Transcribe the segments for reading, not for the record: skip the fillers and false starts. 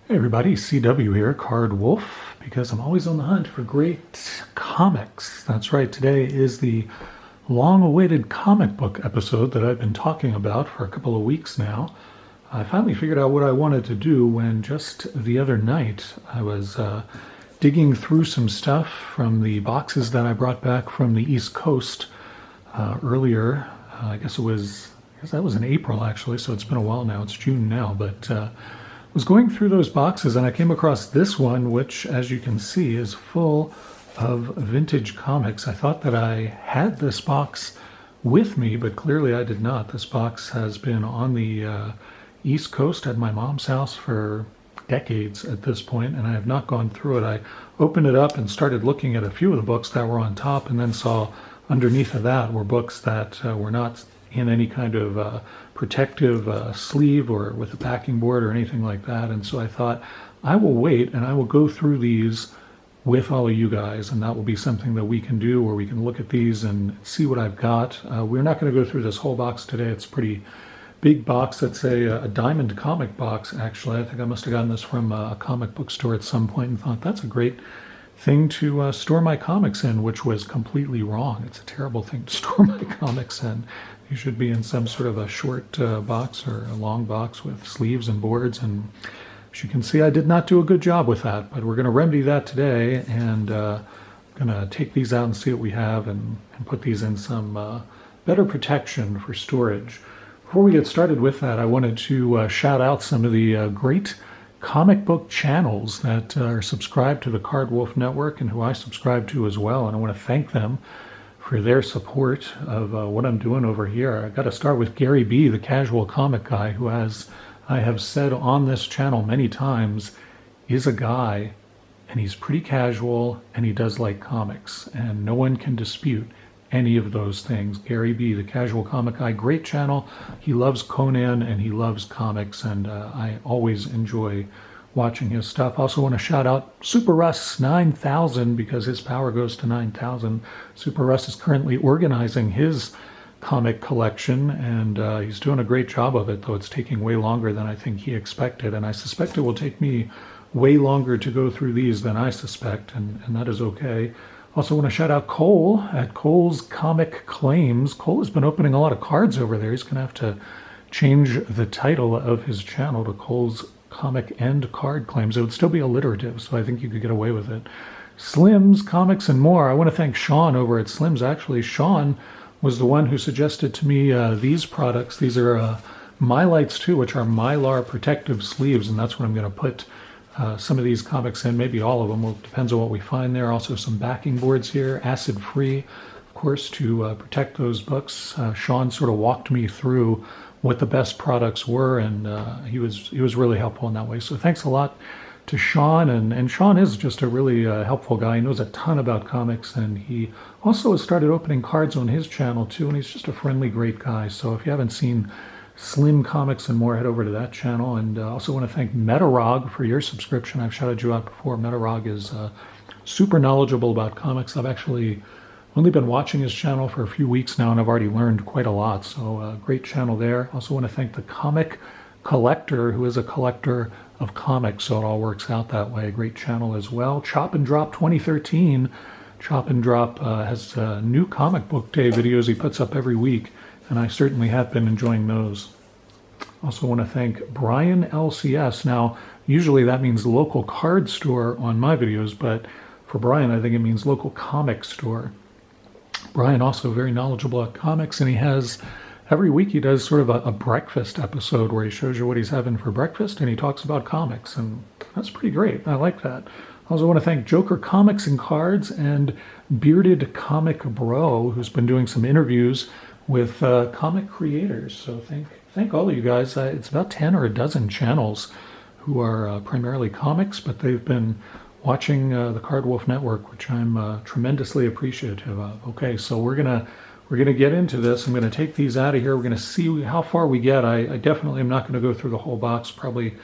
Hey everybody, CW here, Card Wolf, because I'm always on the hunt for great comics. That's right, today is the long-awaited comic book episode that I've been talking about for a couple of weeks now. I finally figured out what I wanted to do when just the other night I was digging through some stuff from the boxes that I brought back from the East Coast earlier. I guess that was in April actually, so it's been a while now. It's June now, but was going through those boxes and I came across this one, which, as you can see, is full of vintage comics. I thought that I had this box with me, but clearly I did not. This box has been on the East Coast at my mom's house for decades at this point, and I have not gone through it. I opened it up and started looking at a few of the books that were on top, and then saw underneath of that were books that were not in any kind of protective sleeve or with a packing board or anything like that. And so I thought, I will wait and I will go through these with all of you guys, and that will be something that we can do where we can look at these and see what I've got. We're not going to go through this whole box today. It's a pretty big box. It's a diamond comic box, actually. I think I must have gotten this from a comic book store at some point and thought that's a great thing to store my comics in, which was completely wrong. It's a terrible thing to store my comics in. You should be in some sort of a short box or a long box with sleeves and boards. And as you can see, I did not do a good job with that, but we're going to remedy that today, and I'm going to take these out and see what we have and put these in some better protection for storage. Before we get started with that, I wanted to shout out some of the great comic book channels that are subscribed to the Card Wolf Network and who I subscribe to as well, and I want to thank them for their support of what I'm doing over here. I got to start with Gary B, the casual comic guy, who, as I have said on this channel many times, is a guy, and he's pretty casual, and he does like comics, and no one can dispute any of those things. Gary B, the casual comic guy, great channel. He loves Conan and he loves comics, and I always enjoy watching his stuff. Also want to shout out Super Russ 9000 because his power goes to 9000. Super Russ is currently organizing his comic collection, and he's doing a great job of it, though it's taking way longer than I think he expected, and I suspect it will take me way longer to go through these than I suspect, and that is okay. Also want to shout out Cole at Cole's Comic Claims. Cole has been opening a lot of cards over there. He's going to have to change the title of his channel to Cole's Comic and Card Claims. It would still be alliterative, so I think you could get away with it. Slim's Comics and More. I want to thank Sean over at Slim's. Actually, Sean was the one who suggested to me these products. These are Mylights too, which are Mylar protective sleeves, and that's what I'm going to put some of these comics in, maybe all of them. Well, it depends on what we find there. Also some backing boards here, acid-free, of course, to protect those books. Sean sort of walked me through what the best products were, and he was really helpful in that way. So thanks a lot to Sean, and Sean is just a really helpful guy. He knows a ton about comics, and he also has started opening cards on his channel too, and he's just a friendly, great guy. So if you haven't seen Slim Comics and More, head over to that channel. And also want to thank Metarog for your subscription. I've shouted you out before. Metarog is super knowledgeable about comics. I've actually only been watching his channel for a few weeks now, and I've already learned quite a lot. So great channel there. Also want to thank the Comic Collector, who is a collector of comics, so it all works out that way. A great channel as well. Chop and Drop 2013. Chop and Drop has new comic book day videos he puts up every week, and I certainly have been enjoying those. Also want to thank Brian LCS. Now, usually that means local card store on my videos, but for Brian, I think it means local comic store. Brian also very knowledgeable about comics, and he has, every week he does sort of a breakfast episode where he shows you what he's having for breakfast, and he talks about comics, and that's pretty great. I like that. I also want to thank Joker Comics and Cards and Bearded Comic Bro, who's been doing some interviews with comic creators. So thank all of you guys. It's about 10 or a dozen channels who are primarily comics, but they've been watching the Card Wolf Network, which I'm tremendously appreciative of. Okay, so we're gonna get into this. I'm gonna take these out of here. We're gonna see how far we get. I definitely am not gonna go through the whole box. Probably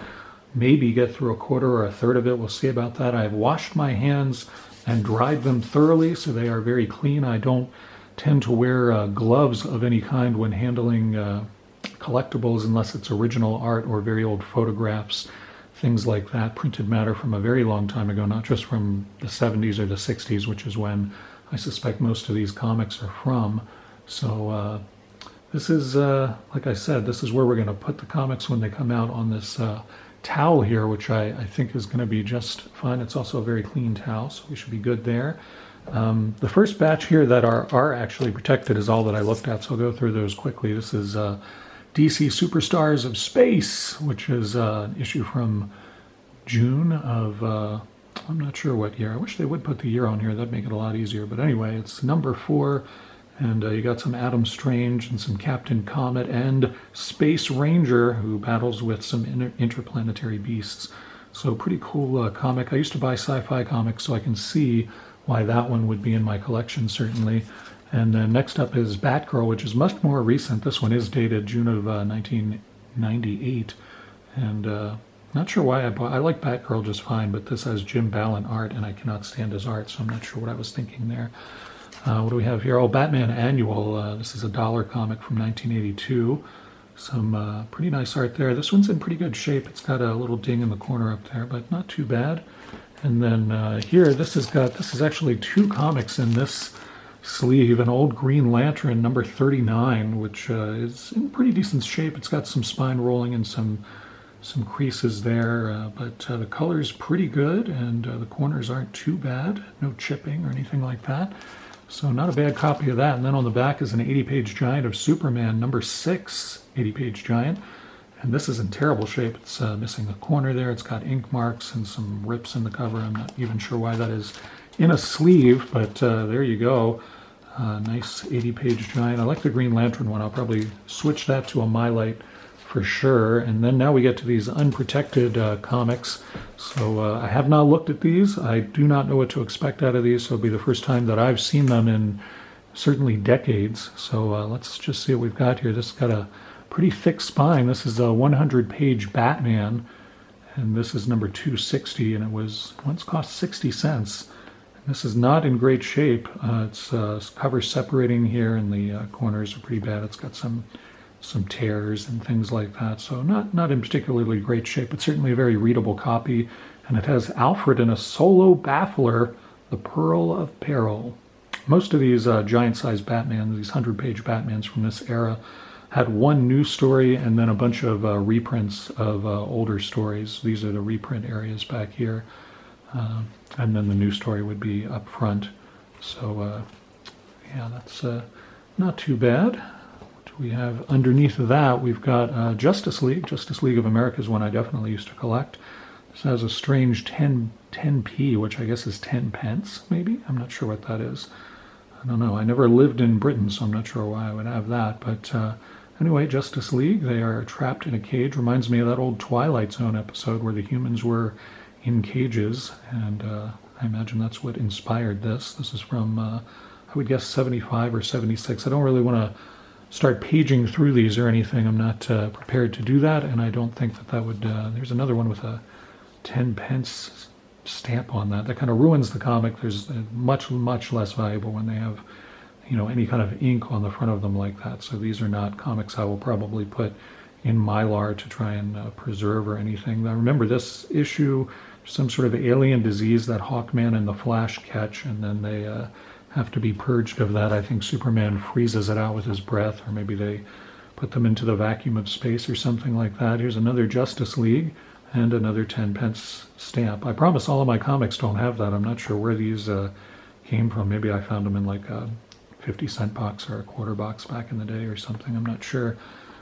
maybe get through a quarter or a third of it. We'll see about that. I've washed my hands and dried them thoroughly, so they are very clean. I don't tend to wear gloves of any kind when handling collectibles unless it's original art or very old photographs, things like that, printed matter from a very long time ago, not just from the 70s or the 60s, which is when I suspect most of these comics are from. So this is, like I said, this is where we're going to put the comics when they come out, on this towel here, which I think is going to be just fine. It's also a very clean towel, so we should be good there. The first batch here that are actually protected is all that I looked at, so I'll go through those quickly. This is DC Superstars of Space, which is an issue from June of, I'm not sure what year. I wish they would put the year on here. That'd make it a lot easier. But anyway, it's number 4, and you got some Adam Strange and some Captain Comet and Space Ranger, who battles with some interplanetary beasts. So pretty cool comic. I used to buy sci-fi comics, so I can see why that one would be in my collection, certainly. And then next up is Batgirl, which is much more recent. This one is dated June of 1998. And not sure why I like Batgirl just fine, but this has Jim Ballant art, and I cannot stand his art, so I'm not sure what I was thinking there. What do we have here? Oh, Batman Annual. This is a dollar comic from 1982. Some pretty nice art there. This one's in pretty good shape. It's got a little ding in the corner up there, but not too bad. And then here, this is actually 2 comics in this sleeve. An old Green Lantern, number 39, which is in pretty decent shape. It's got some spine rolling and some creases there, but the color's pretty good, and the corners aren't too bad. No chipping or anything like that. So not a bad copy of that. And then on the back is an 80-page giant of Superman, number 6, 80-page giant. And this is in terrible shape. It's missing a corner there. It's got ink marks and some rips in the cover. I'm not even sure why that is in a sleeve, but there you go. Nice 80-page giant. I like the Green Lantern one. I'll probably switch that to a My Light for sure. And then now we get to these unprotected comics. So I have not looked at these. I do not know what to expect out of these. So it'll be the first time that I've seen them in certainly decades. So let's just see what we've got here. This has got a pretty thick spine. This is a 100-page Batman, and this is number 260, and it was once cost 60 cents. And this is not in great shape. It's cover separating here, and the corners are pretty bad. It's got some tears and things like that. So not in particularly great shape, but certainly a very readable copy. And it has Alfred in a solo baffler, the Pearl of Peril. Most of these giant-sized Batmans, these 100-page Batmans from this era, had one new story and then a bunch of reprints of older stories. These are the reprint areas back here. And then the new story would be up front. So, yeah, that's not too bad. What do we have underneath of that? We've got Justice League. Justice League of America is one I definitely used to collect. This has a strange 10p, which I guess is 10 pence, maybe? I'm not sure what that is. I don't know. I never lived in Britain, so I'm not sure why I would have that. But anyway, Justice League, they are trapped in a cage. Reminds me of that old Twilight Zone episode where the humans were in cages. And I imagine that's what inspired this. This is from, I would guess, 75 or 76. I don't really want to start paging through these or anything. I'm not prepared to do that. And I don't think that would... there's another one with a 10 pence stamp on that. That kind of ruins the comic. There's much less valuable when they have, any kind of ink on the front of them like that. So these are not comics I will probably put in Mylar to try and preserve or anything. I remember this issue, some sort of alien disease that Hawkman and the Flash catch, and then they have to be purged of that. I think Superman freezes it out with his breath, or maybe they put them into the vacuum of space or something like that. Here's another Justice League and another 10 pence stamp. I promise all of my comics don't have that. I'm not sure where these came from. Maybe I found them in like a 50-cent box or a quarter box back in the day or something. I'm not sure.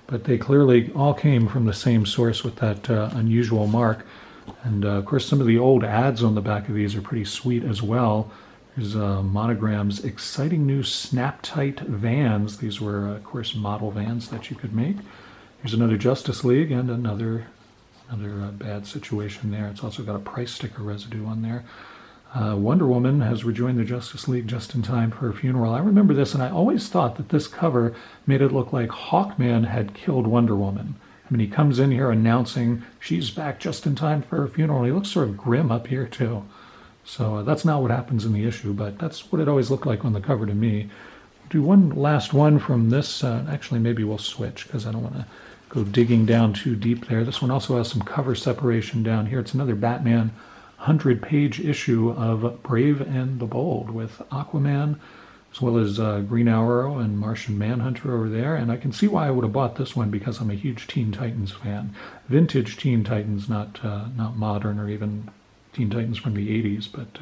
But they clearly all came from the same source with that unusual mark. And of course, some of the old ads on the back of these are pretty sweet as well. There's monograms, exciting new snap-tight vans. These were, of course, model vans that you could make. Here's another Justice League and another bad situation there. It's also got a price sticker residue on there. Wonder Woman has rejoined the Justice League just in time for her funeral. I remember this, and I always thought that this cover made it look like Hawkman had killed Wonder Woman. I mean, he comes in here announcing she's back just in time for her funeral. He looks sort of grim up here, too. So that's not what happens in the issue, but that's what it always looked like on the cover to me. Do one last one from this. Actually, maybe we'll switch, because I don't want to go digging down too deep there. This one also has some cover separation down here. It's another Batman 100-page issue of Brave and the Bold with Aquaman, as well as Green Arrow and Martian Manhunter over there. And I can see why I would have bought this one, because I'm a huge Teen Titans fan. Vintage Teen Titans, not modern or even Teen Titans from the 80s, but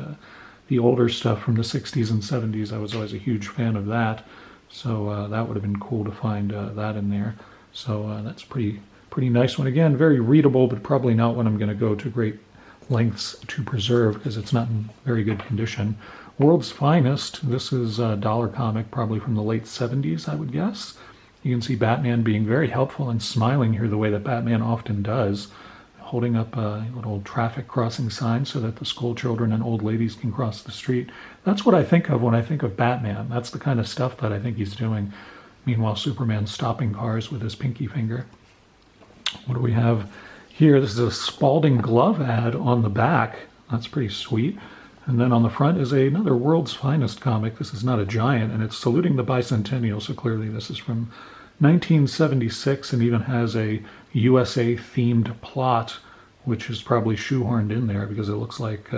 the older stuff from the 60s and 70s. I was always a huge fan of that. So that would have been cool to find that in there. So that's pretty nice one. Again, very readable, but probably not one I'm going to go to great lengths to preserve because it's not in very good condition. World's Finest. This is a dollar comic, probably from the late 70s, I would guess. You can see Batman being very helpful and smiling here the way that Batman often does, holding up a little traffic crossing sign so that the school children and old ladies can cross the street. That's what I think of when I think of Batman. That's the kind of stuff that I think he's doing. Meanwhile, Superman's stopping cars with his pinky finger. What do we have here? This is a Spalding glove ad on the back. That's pretty sweet. And then on the front is another World's Finest comic. This is not a giant, and it's saluting the bicentennial, so clearly this is from 1976 and even has a USA-themed plot, which is probably shoehorned in there because it looks like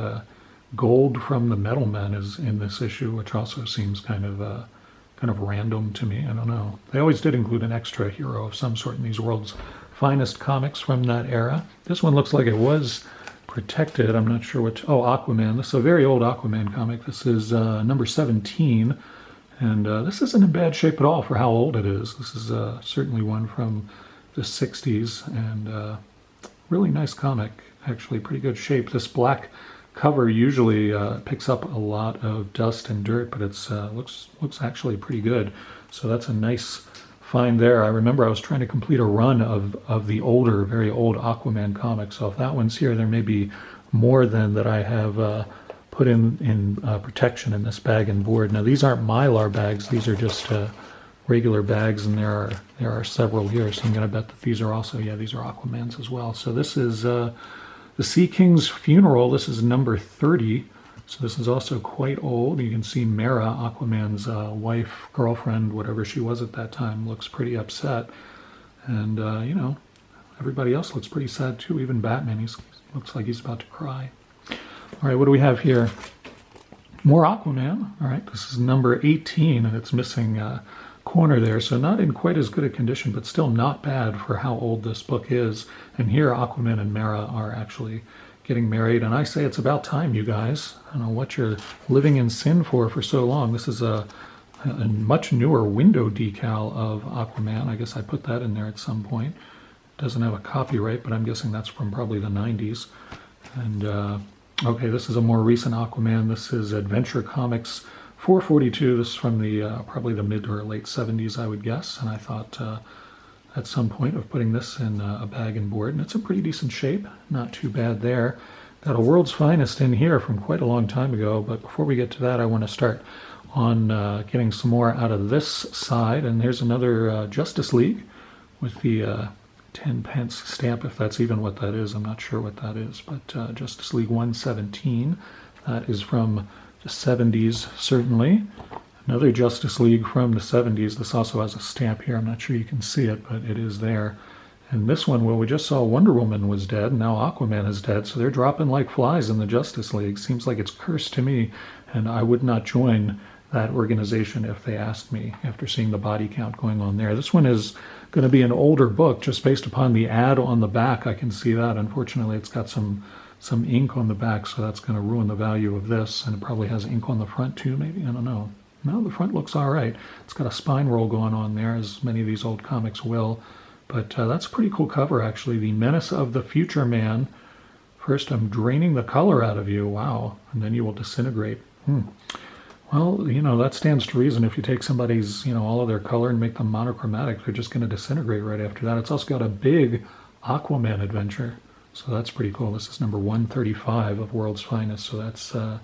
gold from the Metal Men is in this issue, which also seems kind of random to me. I don't know. They always did include an extra hero of some sort in these World's Finest comics from that era. This one looks like it was protected. I'm not sure which. Oh, Aquaman. This is a very old Aquaman comic. This is number 17. And this isn't in bad shape at all for how old it is. This is certainly one from the 60s, and really nice comic. Actually, pretty good shape. This black cover usually picks up a lot of dust and dirt, but it's looks actually pretty good. So that's a nice find there. I remember I was trying to complete a run of the older, very old Aquaman comics. So if that one's here, there may be more than that I have put in protection in this bag and board. Now these aren't Mylar bags; these are just regular bags, and there are several here. So I'm going to bet that these are also, yeah, these are Aquaman's as well. So this is the Sea King's Funeral. This is number 30. So this is also quite old. You can see Mera, Aquaman's wife, girlfriend, whatever she was at that time, looks pretty upset. And, everybody else looks pretty sad too. Even Batman, he looks like he's about to cry. All right, what do we have here? More Aquaman. All right, this is number 18, and it's missing a corner there. So not in quite as good a condition, but still not bad for how old this book is. And here Aquaman and Mera are actually getting married, and I say it's about time, you guys. I don't know what you're living in sin for so long. This is a much newer window decal of Aquaman. I guess I put that in there at some point. It doesn't have a copyright, but I'm guessing that's from probably the 90s. And okay, this is a more recent Aquaman. This is Adventure Comics 442. This is from the probably the mid or late 70s, I would guess. And I thought at some point of putting this in a bag and board, and it's in pretty decent shape. Not too bad there. Got a World's Finest in here from quite a long time ago, but before we get to that, I want to start on getting some more out of this side. And here's another Justice League with the 10 pence stamp, if that's even what that is. I'm not sure what that is, but Justice League 117. That is from the 70s, certainly. Another Justice League from the 70s. This also has a stamp here. I'm not sure you can see it, but it is there. And this one, well, we just saw Wonder Woman was dead, and now Aquaman is dead, so they're dropping like flies in the Justice League. Seems like it's cursed to me, and I would not join that organization if they asked me after seeing the body count going on there. This one is going to be an older book, just based upon the ad on the back. I can see that. Unfortunately, it's got some ink on the back, so that's going to ruin the value of this, and it probably has ink on the front too, maybe. I don't know. No, the front looks all right. It's got a spine roll going on there, as many of these old comics will. But that's a pretty cool cover, actually. The Menace of the Future Man. First, I'm draining the color out of you. Wow. And then you will disintegrate. Well, that stands to reason. If you take somebody's, all of their color and make them monochromatic, they're just going to disintegrate right after that. It's also got a big Aquaman adventure. So that's pretty cool. This is number 135 of World's Finest. So that's, I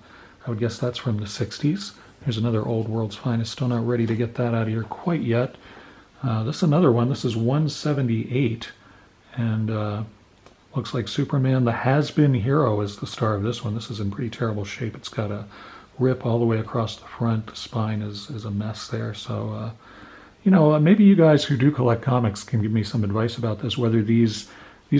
would guess that's from the 60s. Here's another old World's Finest. Still not ready to get that out of here quite yet. This is another one. This is 178. And looks like Superman, the has-been hero, is the star of this one. This is in pretty terrible shape. It's got a rip all the way across the front. The spine is a mess there. So, Maybe you guys who do collect comics can give me some advice about this, whether these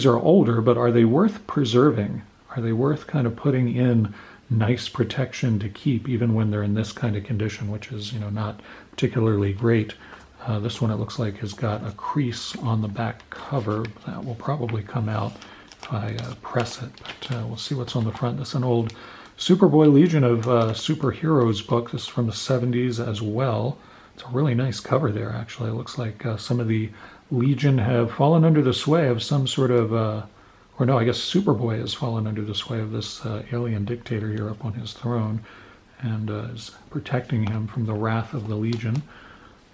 are older, but are they worth preserving? Are they worth kind of putting in nice protection to keep even when they're in this kind of condition, which is, not particularly great. This one, it looks like, has got a crease on the back cover. That will probably come out if I press it, but we'll see what's on the front. This is an old Superboy Legion of Superheroes book. This is from the 70s as well. It's a really nice cover there, actually. It looks like some of the Legion have fallen under the sway of some sort of, or no, I guess Superboy has fallen under the sway of this alien dictator here up on his throne and is protecting him from the wrath of the Legion.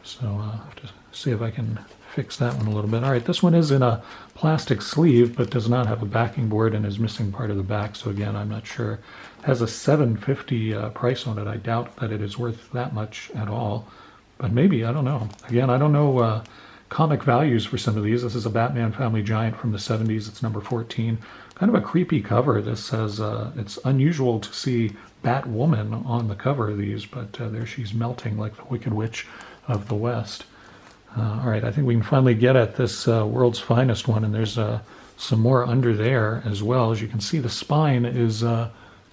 So I'll have to see if I can fix that one a little bit. All right, this one is in a plastic sleeve, but does not have a backing board and is missing part of the back. So again, I'm not sure. It has a $7.50 price on it. I doubt that it is worth that much at all, but maybe, I don't know. Again, I don't know comic values for some of these. This is a Batman Family Giant from the 70s. It's number 14. Kind of a creepy cover. This says it's unusual to see Batwoman on the cover of these, but there she's melting like the Wicked Witch of the West. All right, I think we can finally get at this World's Finest one, and there's some more under there as well. As you can see, the spine is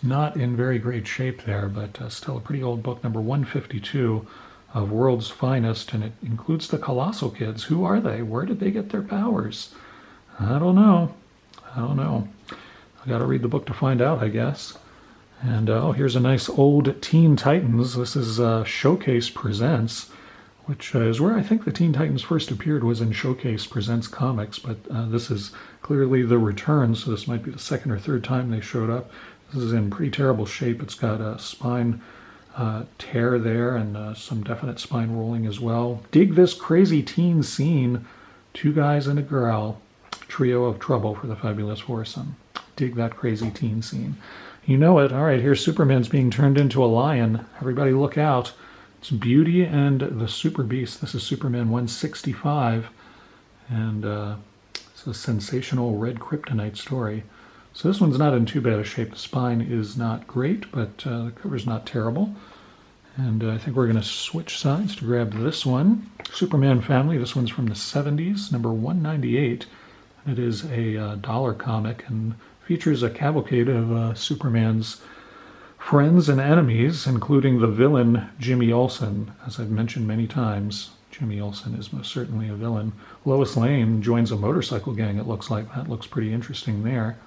not in very great shape there, but still a pretty old book, number 152 of World's Finest, and it includes the Colossal Kids. Who are they? Where did they get their powers? I don't know. I got to read the book to find out, I guess. And here's a nice old Teen Titans. This is Showcase Presents, which is where I think the Teen Titans first appeared, was in Showcase Presents Comics, but this is clearly the return, so this might be the second or third time they showed up. This is in pretty terrible shape. It's got a spine tear there and some definite spine rolling as well. Dig this crazy teen scene. 2 guys and a girl. Trio of trouble for the fabulous foursome. Dig that crazy teen scene. You know it. All right, here's Superman's being turned into a lion. Everybody look out. It's Beauty and the Super Beast. This is Superman 165. And it's a sensational red kryptonite story. So this one's not in too bad a shape. The spine is not great, but the cover's not terrible. And I think we're going to switch sides to grab this one. Superman Family. This one's from the 70s, number 198. It is a dollar comic and features a cavalcade of Superman's friends and enemies, including the villain Jimmy Olsen. As I've mentioned many times, Jimmy Olsen is most certainly a villain. Lois Lane joins a motorcycle gang, it looks like. That looks pretty interesting there.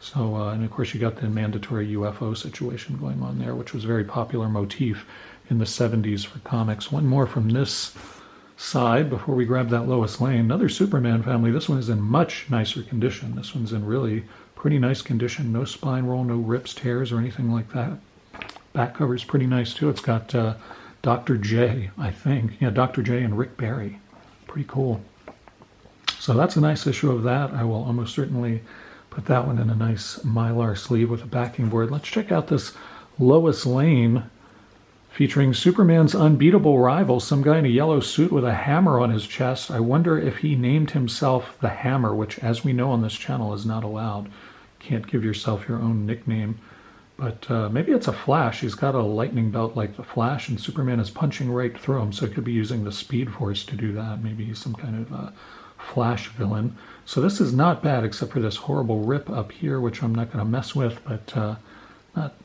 So, and of course you got the mandatory UFO situation going on there, which was a very popular motif in the 70s for comics. One more from this side before we grab that Lois Lane. Another Superman Family. This one is in much nicer condition. This one's in really pretty nice condition. No spine roll, no rips, tears, or anything like that. Back cover's pretty nice too. It's got Dr. J, I think. Yeah, Dr. J and Rick Barry. Pretty cool. So that's a nice issue of that. I will almost certainly put that one in a nice Mylar sleeve with a backing board. Let's check out this Lois Lane featuring Superman's unbeatable rival, some guy in a yellow suit with a hammer on his chest. I wonder if he named himself the Hammer, which, as we know on this channel, is not allowed. Can't give yourself your own nickname. But maybe it's a Flash. He's got a lightning belt like the Flash, and Superman is punching right through him, so he could be using the Speed Force to do that. Maybe he's some kind of Flash villain. So this is not bad, except for this horrible rip up here, which I'm not going to mess with, but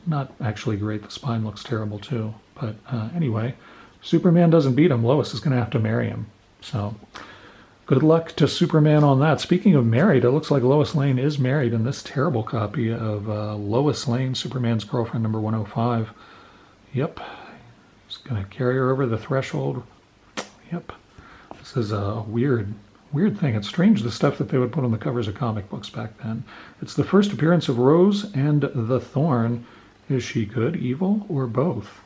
not actually great. The spine looks terrible too. But anyway, Superman doesn't beat him. Lois is going to have to marry him. So good luck to Superman on that. Speaking of married, it looks like Lois Lane is married in this terrible copy of Lois Lane, Superman's girlfriend, number 105. Yep. Just going to carry her over the threshold. Yep. This is a weird thing. It's strange, the stuff that they would put on the covers of comic books back then. It's the first appearance of Rose and the Thorn. Is she good, evil, or both?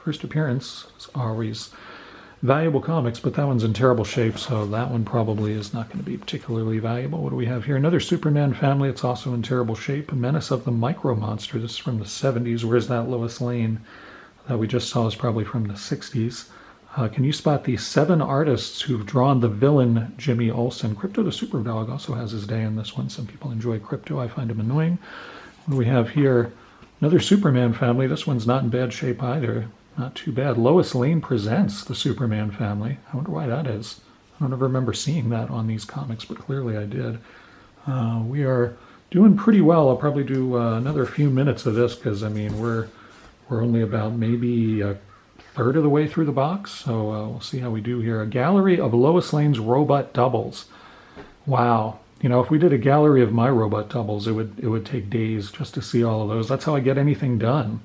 First appearance is always valuable comics, but that one's in terrible shape, so that one probably is not going to be particularly valuable. What do we have here? Another Superman Family. It's also in terrible shape. Menace of the Micro Monster. This is from the 70s. Where's that Lois Lane that we just saw is probably from the 60s. Can you spot the 7 artists who've drawn the villain Jimmy Olsen? Crypto the Superdog also has his day in this one. Some people enjoy Crypto. I find him annoying. What do we have here? Another Superman Family. This one's not in bad shape either. Not too bad. Lois Lane presents the Superman family. I wonder why that is. I don't ever remember seeing that on these comics, but clearly I did. We are doing pretty well. I'll probably do another few minutes of this because, I mean, we're only about maybe a third of the way through the box, so we'll see how we do here. A gallery of Lois Lane's robot doubles. Wow. You know, if we did a gallery of my robot doubles, it would take days just to see all of those. That's how I get anything done.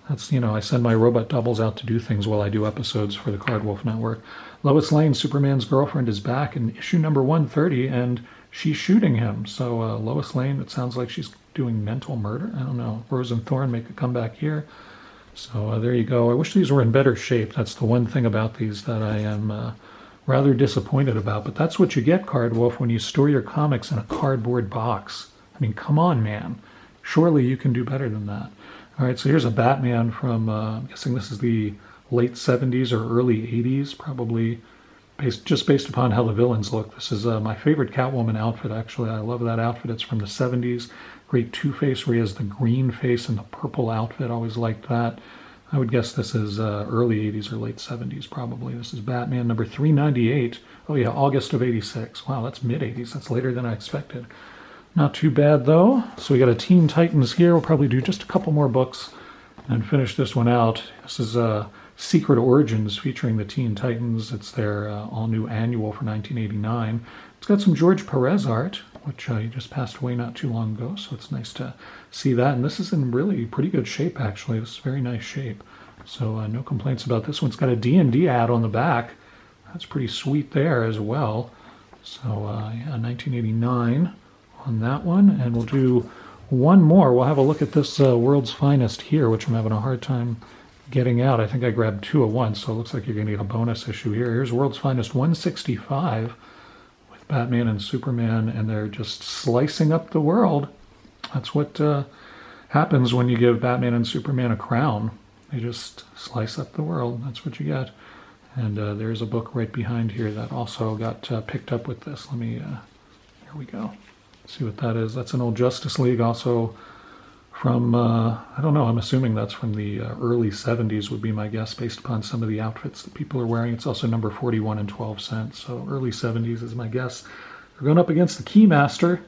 That's, you know, I send my robot doubles out to do things while I do episodes for the Card Wolf Network. Lois Lane, Superman's girlfriend, is back in issue number 130, and she's shooting him. So Lois Lane, it sounds like she's doing mental murder. I don't know. Rose and Thorn make a comeback here. So there you go. I wish these were in better shape. That's the one thing about these that I am rather disappointed about. But that's what you get, Card Wolf, when you store your comics in a cardboard box. I mean, come on, man. Surely you can do better than that. All right, so here's a Batman from, I'm guessing this is the late 70s or early 80s, probably just based upon how the villains look. This is my favorite Catwoman outfit, actually. I love that outfit. It's from the 70s. Great Two-Face where he has the green face and the purple outfit. Always liked that. I would guess this is early 80s or late 70s, probably. This is Batman number 398. Oh, yeah, August of 86. Wow, that's mid-80s. That's later than I expected. Not too bad, though. So we got a Teen Titans here. We'll probably do just a couple more books and finish this one out. This is Secret Origins featuring the Teen Titans. It's their all-new annual for 1989. It's got some George Perez art, which he just passed away not too long ago, so it's nice to see that. And this is in really pretty good shape, actually. This is very nice shape. So no complaints about this one. It's got a D&D ad on the back. That's pretty sweet there as well. So yeah, 1989 on that one. And we'll do one more. We'll have a look at this World's Finest here, which I'm having a hard time getting out. I think I grabbed two at once, so it looks like you're going to get a bonus issue here. Here's World's Finest 165 with Batman and Superman, and they're just slicing up the world. That's what happens when you give Batman and Superman a crown. They just slice up the world. That's what you get. And there's a book right behind here that also got picked up with this. Let me, here we go. See what that is. That's an old Justice League, also from, I don't know, I'm assuming that's from the early 70s would be my guess based upon some of the outfits that people are wearing. It's also number 41 and 12 cents, so early 70s is my guess. We're going up against the Keymaster,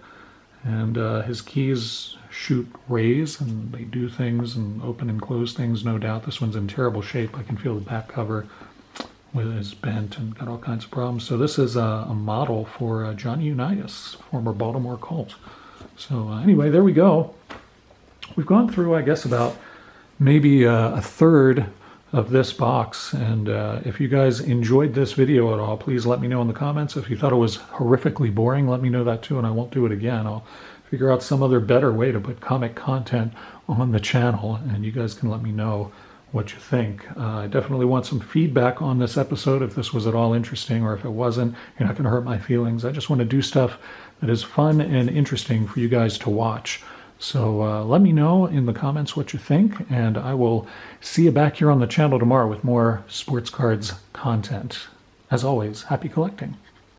and his keys shoot rays, and they do things and open and close things, no doubt. This one's in terrible shape. I can feel the back cover is bent and got all kinds of problems. So this is a model for Johnny Unitas, former Baltimore Colt. So anyway, there we go. We've gone through, I guess, about maybe a third of this box. And if you guys enjoyed this video at all, please let me know in the comments. If you thought it was horrifically boring, let me know that too, and I won't do it again. I'll figure out some other better way to put comic content on the channel, and you guys can let me know what you think. I definitely want some feedback on this episode if this was at all interesting, or if it wasn't. You're not going to hurt my feelings. I just want to do stuff that is fun and interesting for you guys to watch. So let me know in the comments what you think, and I will see you back here on the channel tomorrow with more sports cards content. As always, happy collecting.